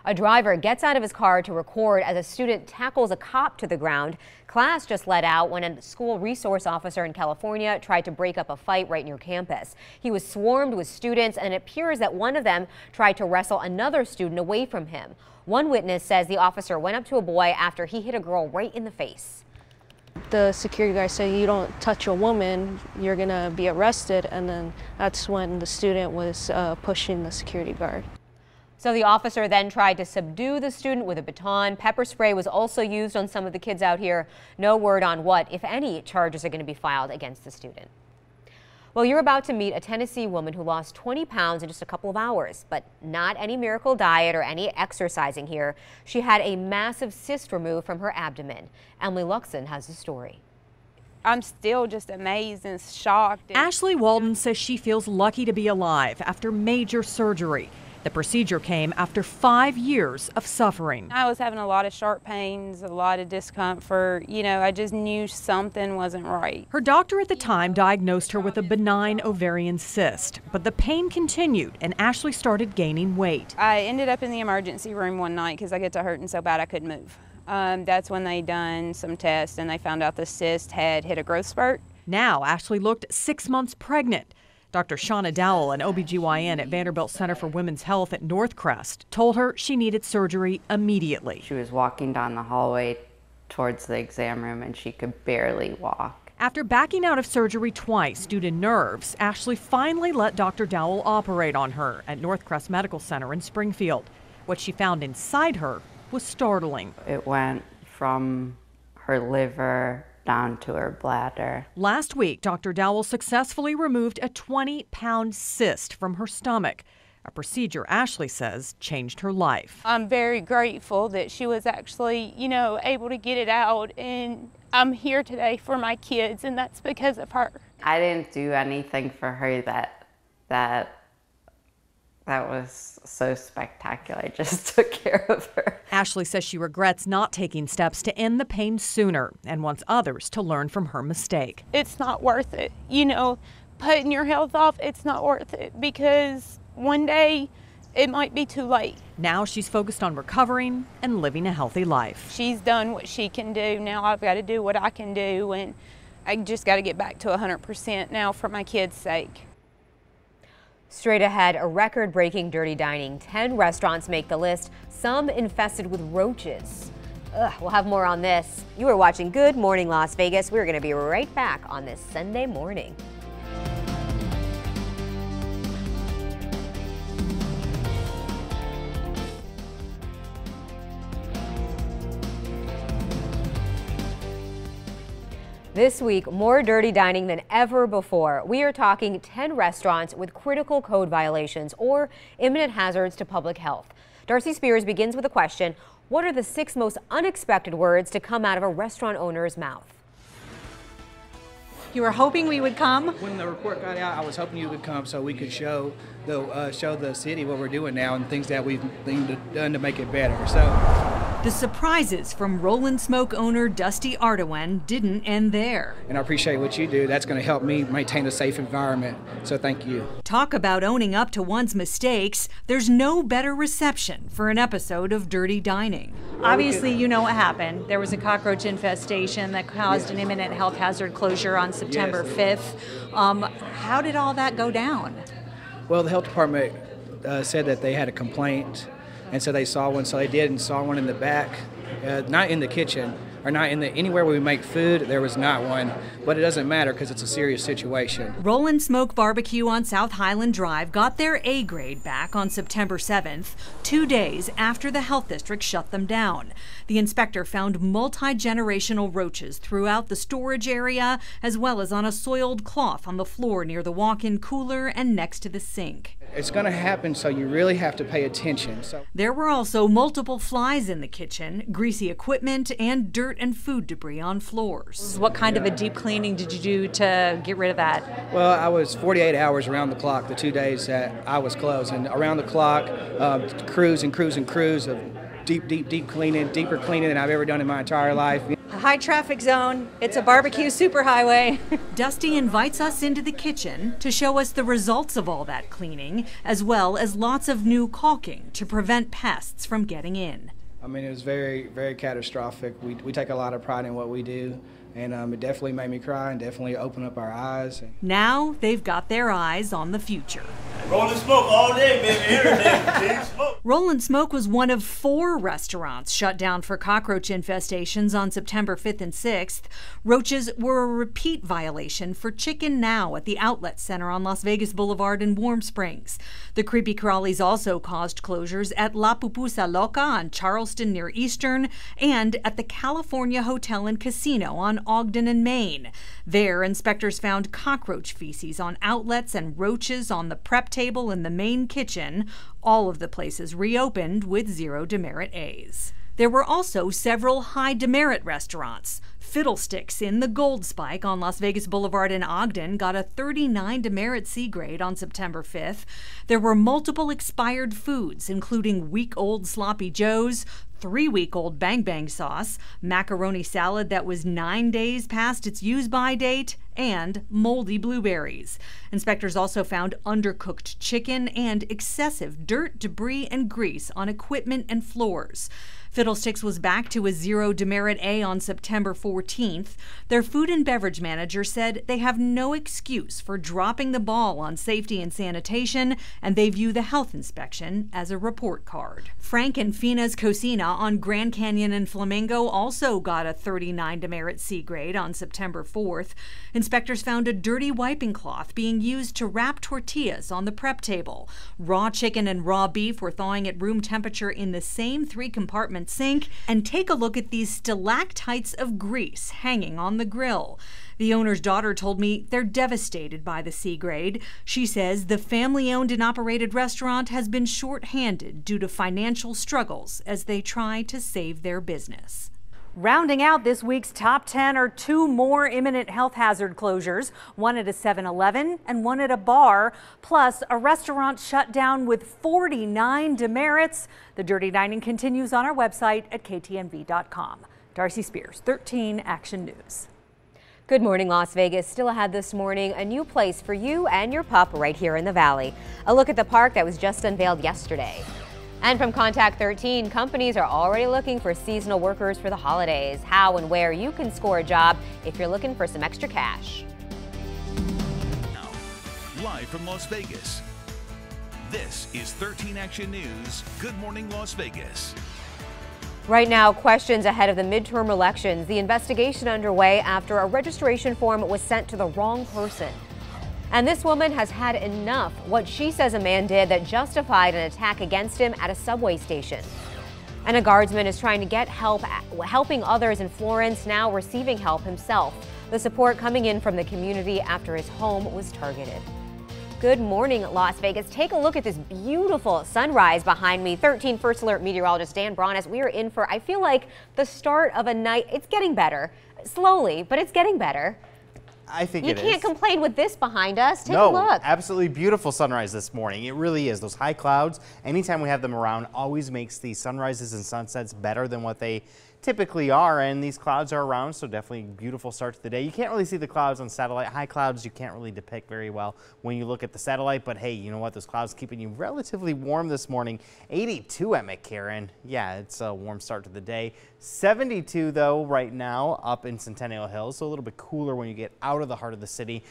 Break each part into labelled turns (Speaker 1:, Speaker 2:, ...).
Speaker 1: A driver gets out of his car to record as a student tackles a cop to the ground. Class just let out when a school resource officer in California tried to break up a fight right near campus. He was swarmed with students, and it appears that one of them tried to wrestle another student away from him. One witness says the officer went up to a boy after he hit a girl right in the face.
Speaker 2: The security guy said, "You don't touch a woman, you're gonna be arrested," and then that's when the student was pushing the security guard.
Speaker 1: So the officer then tried to subdue the student with a baton. Pepper spray was also used on some of the kids out here. No word on what, if any, charges are going to be filed against the student. Well, you're about to meet a Tennessee woman who lost 20 pounds in just a couple of hours, but not any miracle diet or any exercising here. She had a massive cyst removed from her abdomen. Emily Luxon has the story.
Speaker 3: I'm still just amazed and shocked.
Speaker 4: Ashley Walden says she feels lucky to be alive after major surgery. The procedure came after 5 years of suffering.
Speaker 3: I was having a lot of sharp pains, a lot of discomfort. I just knew something wasn't right.
Speaker 4: Her doctor at the time diagnosed her with a benign ovarian cyst, but the pain continued and Ashley started gaining weight.
Speaker 3: I ended up in the emergency room one night because I get to hurting so bad I couldn't move. That's when they done some tests and they found out the cyst had hit a growth spurt.
Speaker 4: Now Ashley looked 6 months pregnant. Dr. Shauna Dowell, an OBGYN at Vanderbilt Center for Women's Health at Northcrest, told her she needed surgery immediately.
Speaker 5: She was walking down the hallway towards the exam room and she could barely walk.
Speaker 4: After backing out of surgery twice due to nerves, Ashley finally let Dr. Dowell operate on her at Northcrest Medical Center in Springfield. What she found inside her was startling.
Speaker 5: It went from her liver down to her bladder.
Speaker 4: Last week, Dr. Dowell successfully removed a 20-pound cyst from her stomach, a procedure Ashley says changed her life.
Speaker 3: I'm very grateful that she was actually, able to get it out, and I'm here today for my kids, and that's because of her.
Speaker 5: I didn't do anything for her that was so spectacular. I just took care of her.
Speaker 4: Ashley says she regrets not taking steps to end the pain sooner and wants others to learn from her mistake.
Speaker 3: It's not worth it. Putting your health off, it's not worth it because one day it might be too late.
Speaker 4: Now she's focused on recovering and living a healthy life.
Speaker 3: She's done what she can do. Now I've got to do what I can do, and I just got to get back to 100% now for my kids' sake.
Speaker 1: Straight ahead, a record-breaking dirty dining. 10 restaurants make the list, some infested with roaches. We'll have more on this. You are watching Good Morning Las Vegas. We're going to be right back on this Sunday morning. This week, more dirty dining than ever before. We are talking 10 restaurants with critical code violations or imminent hazards to public health. Darcy Spears begins with a question. What are the 6 most unexpected words to come out of a restaurant owner's mouth?
Speaker 6: You were hoping we would come?
Speaker 7: When the report got out, I was hoping you would come so we could show the city what we're doing now and things that we've done to make it better.
Speaker 6: The surprises from Rollin' Smoke owner Dusty Ardoin didn't end there.
Speaker 7: And I appreciate what you do. That's going to help me maintain a safe environment. So thank you.
Speaker 6: Talk about owning up to one's mistakes. There's no better reception for an episode of Dirty Dining.
Speaker 8: Obviously, you know what happened. There was a cockroach infestation that caused an imminent health hazard closure on September 5th. How did all that go down?
Speaker 7: Well, the health department said that they had a complaint. And so they saw one, so they did and saw one in the back, not in the kitchen, or not in anywhere where we make food. There was not one, but it doesn't matter because it's a serious situation.
Speaker 6: Rollin' Smoke Barbecue on South Highland Drive got their A grade back on September 7th, 2 days after the health district shut them down. The inspector found multi-generational roaches throughout the storage area, as well as on a soiled cloth on the floor near the walk-in cooler and next to the sink.
Speaker 7: It's going to happen, so you really have to pay attention.
Speaker 6: There were also multiple flies in the kitchen, greasy equipment, and dirt and food debris on floors.
Speaker 8: What kind of a deep cleaning did you do to get rid of that?
Speaker 7: Well, I was 48 hours around the clock the 2 days that I was closed, and around the clock, crews and crews and crews of deep cleaning, deeper cleaning than I've ever done in my entire life.
Speaker 8: A high traffic zone. It's a barbecue superhighway.
Speaker 6: Dusty invites us into the kitchen to show us the results of all that cleaning, as well as lots of new caulking to prevent pests from getting in.
Speaker 7: I mean, it was very, very catastrophic. We take a lot of pride in what we do, and it definitely made me cry and definitely opened up our eyes.
Speaker 6: Now they've got their eyes on the future.
Speaker 9: Rolling smoke all day, baby. Every day, big smoke.
Speaker 6: Rollin' Smoke was one of 4 restaurants shut down for cockroach infestations on September 5th and 6th. Roaches were a repeat violation for Chicken Now at the Outlet Center on Las Vegas Boulevard in Warm Springs. The creepy crawlies also caused closures at La Pupusa Loca on Charleston near Eastern and at the California Hotel and Casino on Ogden and Maine. There, inspectors found cockroach feces on outlets and roaches on the prep table in the main kitchen. All of the places reopened with 0 demerit A's. There were also several high demerit restaurants. Fiddlesticks in the Gold Spike on Las Vegas Boulevard in Ogden got a 39 demerit C grade on September 5th. There were multiple expired foods, including week-old Sloppy Joes, 3-week-old Bang Bang sauce, macaroni salad that was 9 days past its use-by date, and moldy blueberries. Inspectors also found undercooked chicken and excessive dirt, debris, and grease on equipment and floors. Fiddlesticks was back to a 0 demerit A on September 14th. Their food and beverage manager said they have no excuse for dropping the ball on safety and sanitation, and they view the health inspection as a report card. Frank and Fina's Cocina on Grand Canyon and Flamingo also got a 39 demerit C grade on September 4th. Inspectors found a dirty wiping cloth being used to wrap tortillas on the prep table. Raw chicken and raw beef were thawing at room temperature in the same 3-compartment sink. And take a look at these stalactites of grease hanging on the grill. The owner's daughter told me they're devastated by the C grade. She says the family-owned and operated restaurant has been short-handed due to financial struggles as they try to save their business.
Speaker 8: Rounding out this week's top 10 are 2 more imminent health hazard closures, one at a 7-Eleven and one at a bar, plus a restaurant shut down with 49 demerits. The Dirty Dining continues on our website at ktmv.com. Darcy Spears, 13 Action News.
Speaker 1: Good morning, Las Vegas. Still ahead this morning, a new place for you and your pup right here in the Valley. A look at the park that was just unveiled yesterday. And from Contact 13, companies are already looking for seasonal workers for the holidays. How and where you can score a job if you're looking for some extra cash.
Speaker 10: Now, live from Las Vegas, this is 13 Action News. Good morning, Las Vegas.
Speaker 1: Right now, questions ahead of the midterm elections. The investigation underway after a registration form was sent to the wrong person. And this woman has had enough. What she says a man did that justified an attack against him at a subway station. And a guardsman is trying to get help, helping others in Florence, now receiving help himself. The support coming in from the community after his home was targeted. Good morning, Las Vegas. Take a look at this beautiful sunrise behind me. 13 First Alert meteorologist Dan Bronis. We are in for, I feel like, the start of a night. It's getting better, slowly, but it's getting better.
Speaker 11: I think it is.
Speaker 1: You can't complain with this behind us. Take
Speaker 11: a
Speaker 1: look.
Speaker 11: Absolutely beautiful sunrise this morning. It really is. Those high clouds, anytime we have them around, always makes the sunrises and sunsets better than what they typically are, and these clouds are around, so definitely beautiful start to the day. You can't really see the clouds on satellite. High clouds you can't really depict very well when you look at the satellite, but hey, you know what? Those clouds keeping you relatively warm this morning. 82 at McCarran. Yeah, it's a warm start to the day. 72 though right now up in Centennial Hills, so a little bit cooler when you get out of the heart of the city.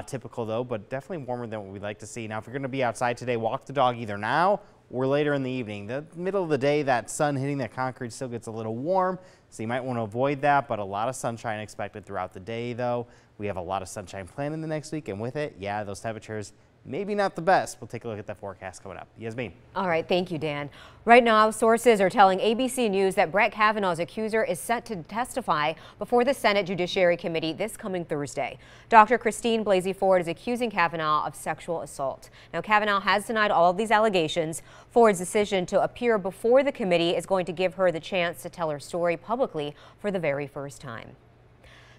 Speaker 11: Typical though, but definitely warmer than what we'd like to see. Now, if you're going to be outside today, walk the dog either now or later in the evening. The middle of the day, that sun hitting that concrete still gets a little warm, so you might want to avoid that, but a lot of sunshine expected throughout the day though. We have a lot of sunshine planned in the next week, and with it, yeah, those temperatures maybe not the best. We'll take a look at that forecast coming up. Yasmin.
Speaker 1: All right, thank you, Dan. Right now, sources are telling ABC News that Brett Kavanaugh's accuser is set to testify before the Senate Judiciary Committee this coming Thursday. Dr. Christine Blasey Ford is accusing Kavanaugh of sexual assault. Now, Kavanaugh has denied all of these allegations. Ford's decision to appear before the committee is going to give her the chance to tell her story publicly for the very first time.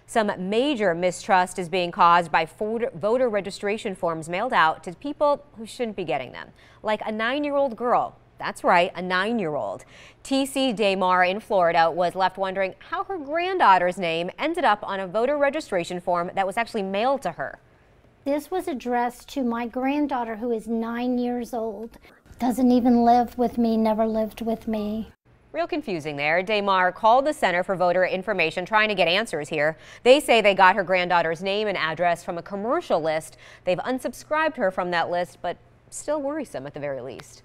Speaker 1: Some major mistrust is being caused by voter registration forms mailed out to people who shouldn't be getting them, like a 9-year-old girl That's right, a 9-year-old. TC Damar in Florida was left wondering how her granddaughter's name ended up on a voter registration form that was actually mailed to her.
Speaker 12: This was addressed to my granddaughter, who is 9 years old. Doesn't even live with me, never lived with me.
Speaker 1: Real confusing there. Damar called the Center for Voter Information trying to get answers here. They say they got her granddaughter's name and address from a commercial list. They've unsubscribed her from that list, but still worrisome at the very least.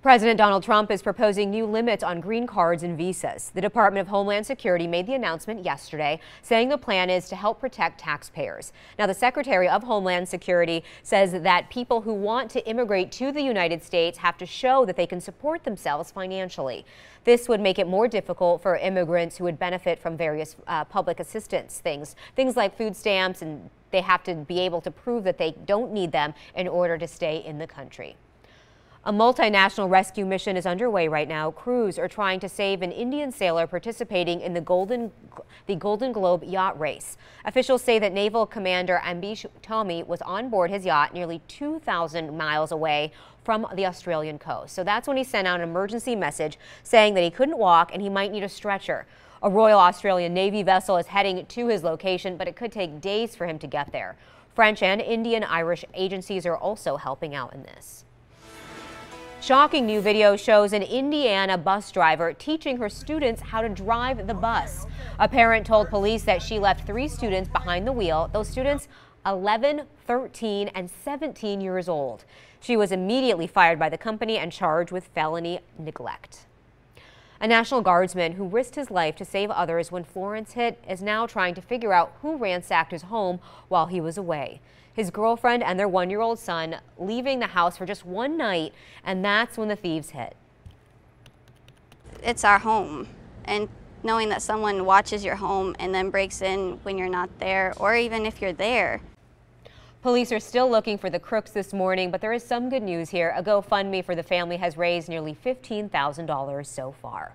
Speaker 1: President Donald Trump is proposing new limits on green cards and visas. The Department of Homeland Security made the announcement yesterday, saying the plan is to help protect taxpayers. Now, the Secretary of Homeland Security says that people who want to immigrate to the United States have to show that they can support themselves financially. This would make it more difficult for immigrants who would benefit from various public assistance things like food stamps, and they have to be able to prove that they don't need them in order to stay in the country. A multinational rescue mission is underway right now. Crews are trying to save an Indian sailor participating in the Golden Globe yacht race. Officials say that Naval Commander Ambish Tommy was on board his yacht nearly 2,000 miles away from the Australian coast. So that's when he sent out an emergency message saying that he couldn't walk and he might need a stretcher. A Royal Australian Navy vessel is heading to his location, but it could take days for him to get there. French and Indian Irish agencies are also helping out in this. Shocking new video shows an Indiana bus driver teaching her students how to drive the bus. A parent told police that she left 3 students behind the wheel. Those students 11, 13, and 17 years old. She was immediately fired by the company and charged with felony neglect. A National Guardsman who risked his life to save others when Florence hit is now trying to figure out who ransacked his home while he was away. His girlfriend and their 1-year-old son leaving the house for just one night, and that's when the thieves hit.
Speaker 13: It's our home, and knowing that someone watches your home and then breaks in when you're not there, or even if you're there.
Speaker 1: Police are still looking for the crooks this morning, but there is some good news here. A GoFundMe for the family has raised nearly $15,000 so far.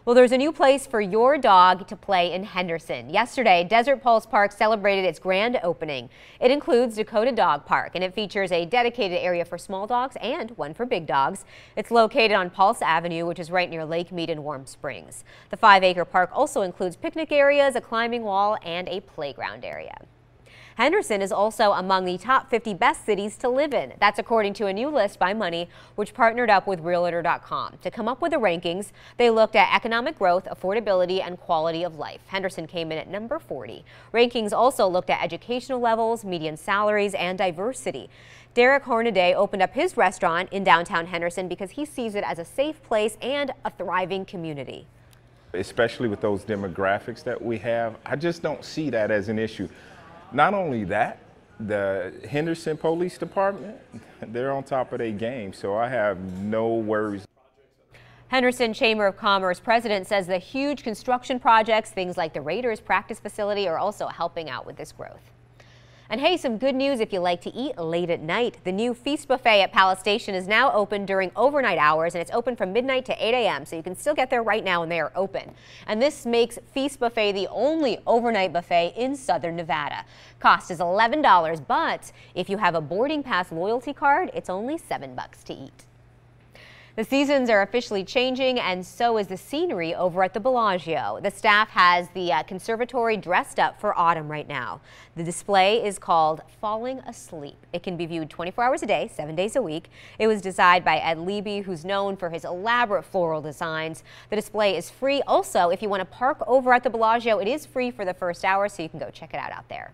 Speaker 1: Well, there's a new place for your dog to play in Henderson. Yesterday, Desert Pulse Park celebrated its grand opening. It includes Dakota Dog Park, and it features a dedicated area for small dogs and one for big dogs. It's located on Pulse Avenue, which is right near Lake Mead and Warm Springs. The 5-acre park also includes picnic areas, a climbing wall, and a playground area. Henderson is also among the top 50 best cities to live in. That's according to a new list by Money, which partnered up with Realtor.com. To come up with the rankings, they looked at economic growth, affordability, and quality of life. Henderson came in at number 40. Rankings also looked at educational levels, median salaries, and diversity. Derek Hornaday opened up his restaurant in downtown Henderson because he sees it as a safe place and a thriving community.
Speaker 14: Especially with those demographics that we have, I just don't see that as an issue. Not only that, the Henderson Police Department, they're on top of their game, so I have no worries.
Speaker 1: Henderson Chamber of Commerce president says the huge construction projects, things like the Raiders practice facility, are also helping out with this growth. And hey, some good news if you like to eat late at night. The new Feast Buffet at Palace Station is now open during overnight hours, and it's open from midnight to 8 a.m., so you can still get there right now and they are open. And this makes Feast Buffet the only overnight buffet in southern Nevada. Cost is $11, but if you have a boarding pass loyalty card, it's only $7 to eat. The seasons are officially changing, and so is the scenery over at the Bellagio. The staff has the conservatory dressed up for autumn right now. The display is called Falling Asleep. It can be viewed 24 hours a day, 7 days a week. It was designed by Ed Leby, who's known for his elaborate floral designs. The display is free. Also, if you want to park over at the Bellagio, it is free for the first hour, so you can go check it out there.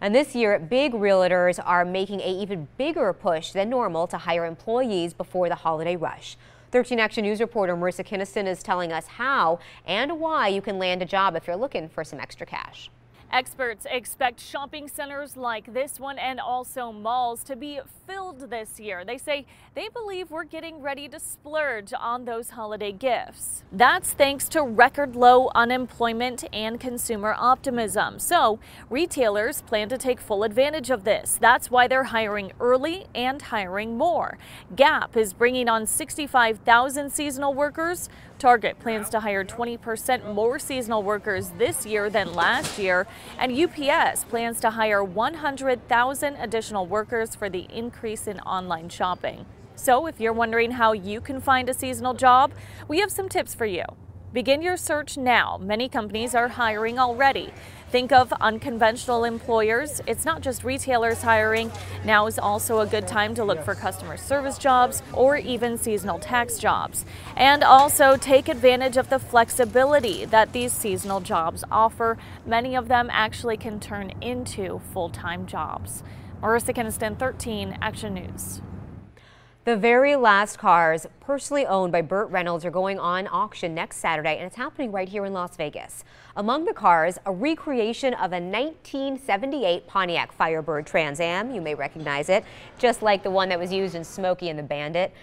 Speaker 1: And this year, big realtors are making an even bigger push than normal to hire employees before the holiday rush. 13 Action News reporter Marissa Kinniston is telling us how and why you can land a job if you're looking for some extra cash.
Speaker 15: Experts expect shopping centers like this one and also malls to be filled this year. They say they believe we're getting ready to splurge on those holiday gifts. That's thanks to record low unemployment and consumer optimism. So retailers plan to take full advantage of this. That's why they're hiring early and hiring more. Gap is bringing on 65,000 seasonal workers. Target plans to hire 20% more seasonal workers this year than last year, and UPS plans to hire 100,000 additional workers for the increase in online shopping. So if you're wondering how you can find a seasonal job, we have some tips for you. Begin your search now. Many companies are hiring already. Think of unconventional employers. It's not just retailers hiring. Now is also a good time to look for customer service jobs or even seasonal tax jobs. And also take advantage of the flexibility that these seasonal jobs offer. Many of them actually can turn into full-time jobs. Marissa Keniston, 13 Action News.
Speaker 1: The very last cars personally owned by Burt Reynolds are going on auction next Saturday, and it's happening right here in Las Vegas. Among the cars, a recreation of a 1978 Pontiac Firebird Trans Am. You may recognize it, just like the one that was used in Smokey and the Bandit.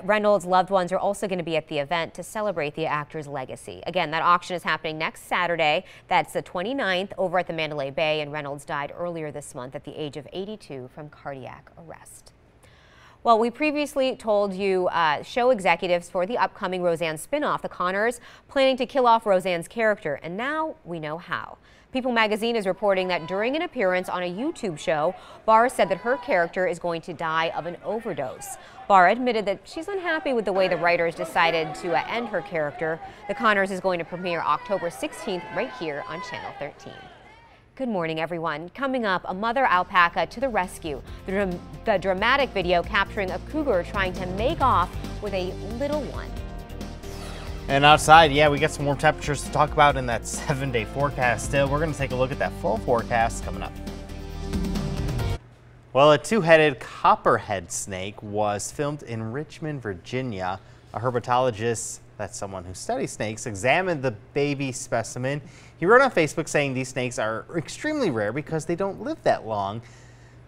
Speaker 1: Reynolds' loved ones are also going to be at the event to celebrate the actor's legacy. Again, that auction is happening next Saturday. That's the 29th over at the Mandalay Bay, and Reynolds died earlier this month at the age of 82 from cardiac arrest. Well, we previously told you show executives for the upcoming Roseanne spinoff, The Connors, planning to kill off Roseanne's character, and now we know how. People magazine is reporting that during an appearance on a YouTube show, Barr said that her character is going to die of an overdose. Barr admitted that she's unhappy with the way the writers decided to end her character. The Connors is going to premiere October 16th right here on Channel 13. Good morning, everyone. Coming up, a mother alpaca to the rescue. The dramatic video capturing a cougar trying to make off with a little one.
Speaker 11: And outside, yeah, we got some warm temperatures to talk about in that 7-day forecast still. We're going to take a look at that full forecast coming up. Well, a two-headed copperhead snake was filmed in Richmond, Virginia. A herpetologist, that's someone who studies snakes, examined the baby specimen. He wrote on Facebook saying these snakes are extremely rare because they don't live that long.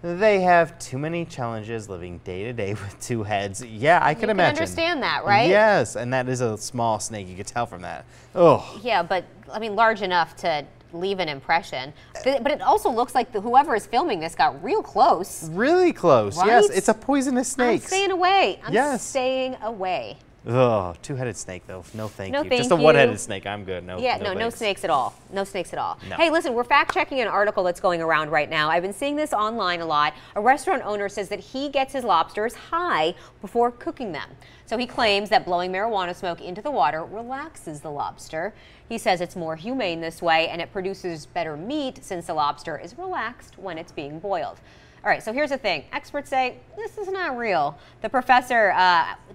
Speaker 11: They have too many challenges living day to day with two heads. Yeah, I can imagine.
Speaker 1: You can understand that, right?
Speaker 11: Yes, and that is a small snake. You could tell from that. Oh.
Speaker 1: Yeah, but I mean, large enough to leave an impression. But it also looks like whoever is filming this got real close.
Speaker 11: Really close.
Speaker 1: Right?
Speaker 11: Yes, it's a poisonous snake.
Speaker 1: I'm staying away.
Speaker 11: Yes.
Speaker 1: Staying away.
Speaker 11: Oh, two-headed snake though. No thank
Speaker 1: no
Speaker 11: you.
Speaker 1: Thank
Speaker 11: Just a
Speaker 1: you.
Speaker 11: one-headed snake. I'm good. No.
Speaker 1: Yeah,
Speaker 11: no
Speaker 1: no snakes at all. No snakes at all.
Speaker 11: No.
Speaker 1: Hey, listen, we're fact-checking an article that's going around right now. I've been seeing this online a lot. A restaurant owner says that he gets his lobsters high before cooking them. So he claims that blowing marijuana smoke into the water relaxes the lobster. He says it's more humane this way, and it produces better meat since the lobster is relaxed when it's being boiled. All right, so here's the thing. Experts say this is not real. The professor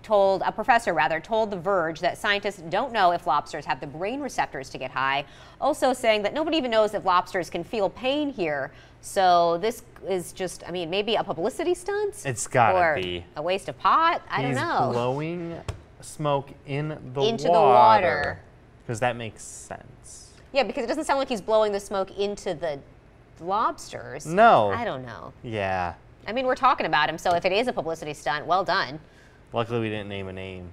Speaker 1: told The Verge that scientists don't know if lobsters have the brain receptors to get high. Also saying that nobody even knows if lobsters can feel pain here. So this is just, I mean, maybe a publicity stunt?
Speaker 11: It's gotta be.
Speaker 1: A waste of pot? I don't know.
Speaker 11: He's blowing smoke into the
Speaker 1: water.
Speaker 11: Because that makes sense.
Speaker 1: Yeah, because it doesn't sound like he's blowing the smoke into the lobsters.
Speaker 11: No.
Speaker 1: I don't know.
Speaker 11: Yeah.
Speaker 1: I mean, we're talking about him, so if it is a publicity stunt, well done.
Speaker 11: Luckily, we didn't name a name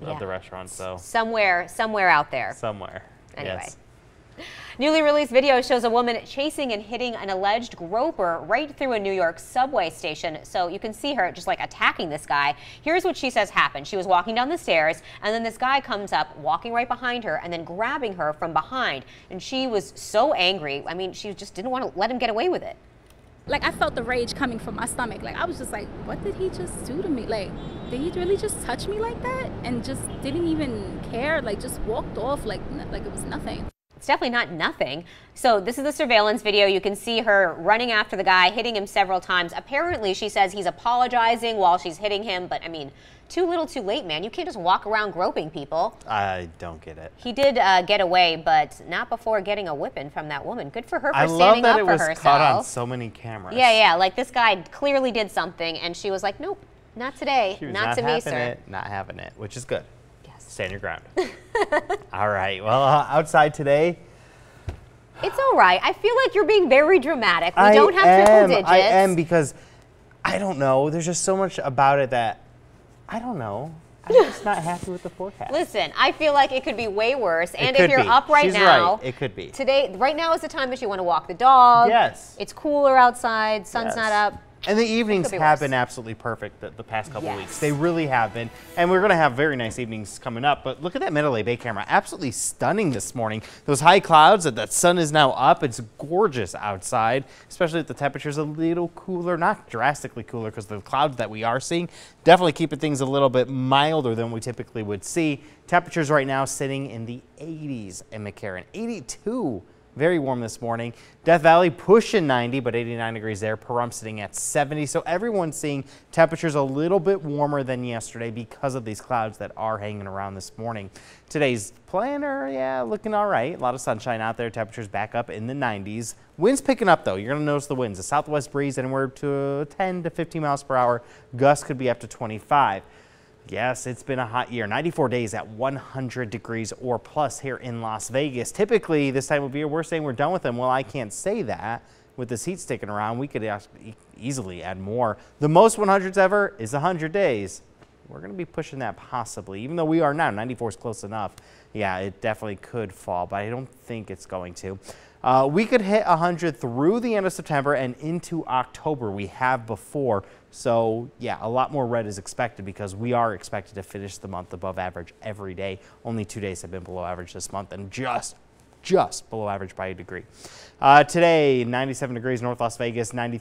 Speaker 11: of the restaurant, so.
Speaker 1: Somewhere out there.
Speaker 11: Somewhere.
Speaker 1: Anyway.
Speaker 11: Yes.
Speaker 1: Newly released video shows a woman chasing and hitting an alleged groper right through a New York subway station. So you can see her just like attacking this guy. Here's what she says happened. She was walking down the stairs, and then this guy comes up, walking right behind her, and then grabbing her from behind. And she was so angry. I mean, she just didn't want to let him get away with it.
Speaker 16: Like, I felt the rage coming from my stomach. Like, I was just like, what did he just do to me? Like, did he really just touch me like that? And just didn't even care, like, just walked off like it was nothing.
Speaker 1: It's definitely not nothing. So this is the surveillance video. You can see her running after the guy, hitting him several times. Apparently, she says he's apologizing while she's hitting him, but I mean, too little too late, man. You can't just walk around groping people.
Speaker 11: I don't get it.
Speaker 1: He did get away, but not before getting a whipping from that woman. Good for her for
Speaker 11: I
Speaker 1: standing
Speaker 11: love
Speaker 1: up
Speaker 11: that
Speaker 1: for
Speaker 11: it was
Speaker 1: herself.
Speaker 11: caught on so many cameras.
Speaker 1: Yeah, like this guy clearly did something, and she was like, nope, not today,
Speaker 11: She was
Speaker 1: not to me, sir.
Speaker 11: it, not having it, which is good. Yes. Stand your ground. All right, well, outside today.
Speaker 1: It's all right. I feel like you're being very dramatic. We don't have triple digits.
Speaker 11: I am, because I don't know. There's just so much about it that I don't know. I'm just not happy with the forecast.
Speaker 1: Listen, I feel like it could be way worse. And
Speaker 11: It
Speaker 1: if you're
Speaker 11: could be.
Speaker 1: up right
Speaker 11: She's
Speaker 1: now,
Speaker 11: right. It could be.
Speaker 1: Right now is the time that you want to walk the dog.
Speaker 11: Yes.
Speaker 1: It's cooler outside. Sun's
Speaker 11: Yes.
Speaker 1: not up.
Speaker 11: And the evenings have been absolutely perfect the past couple weeks. They really have been. And we're going to have very nice evenings coming up. But look at that Mandalay Bay camera. Absolutely stunning this morning. Those high clouds, that sun is now up. It's gorgeous outside, especially if the temperature's a little cooler. Not drastically cooler because the clouds that we are seeing definitely keeping things a little bit milder than we typically would see. Temperatures right now sitting in the 80s in McCarran. 82. Very warm this morning. Death Valley pushing 90, but 89 degrees there. Pahrump sitting at 70. So everyone's seeing temperatures a little bit warmer than yesterday because of these clouds that are hanging around this morning. Today's planner, yeah, looking all right. A lot of sunshine out there. Temperatures back up in the 90s. Winds picking up, though. You're going to notice the winds. A southwest breeze anywhere to 10 to 15 miles per hour. Gusts could be up to 25. Yes, it's been a hot year. 94 days at 100 degrees or plus here in Las Vegas. Typically, this time of year, we're saying we're done with them. Well, I can't say that. With this heat sticking around, we could easily add more. The most 100s ever is 100 days. We're going to be pushing that possibly, even though we are now. 94 is close enough. Yeah, it definitely could fall, but I don't think it's going to. We could hit 100 through the end of September and into October. We have before. So, yeah, a lot more red is expected because we are expected to finish the month above average every day. Only 2 days have been below average this month and just below average by a degree. Today, 97 degrees North Las Vegas, 93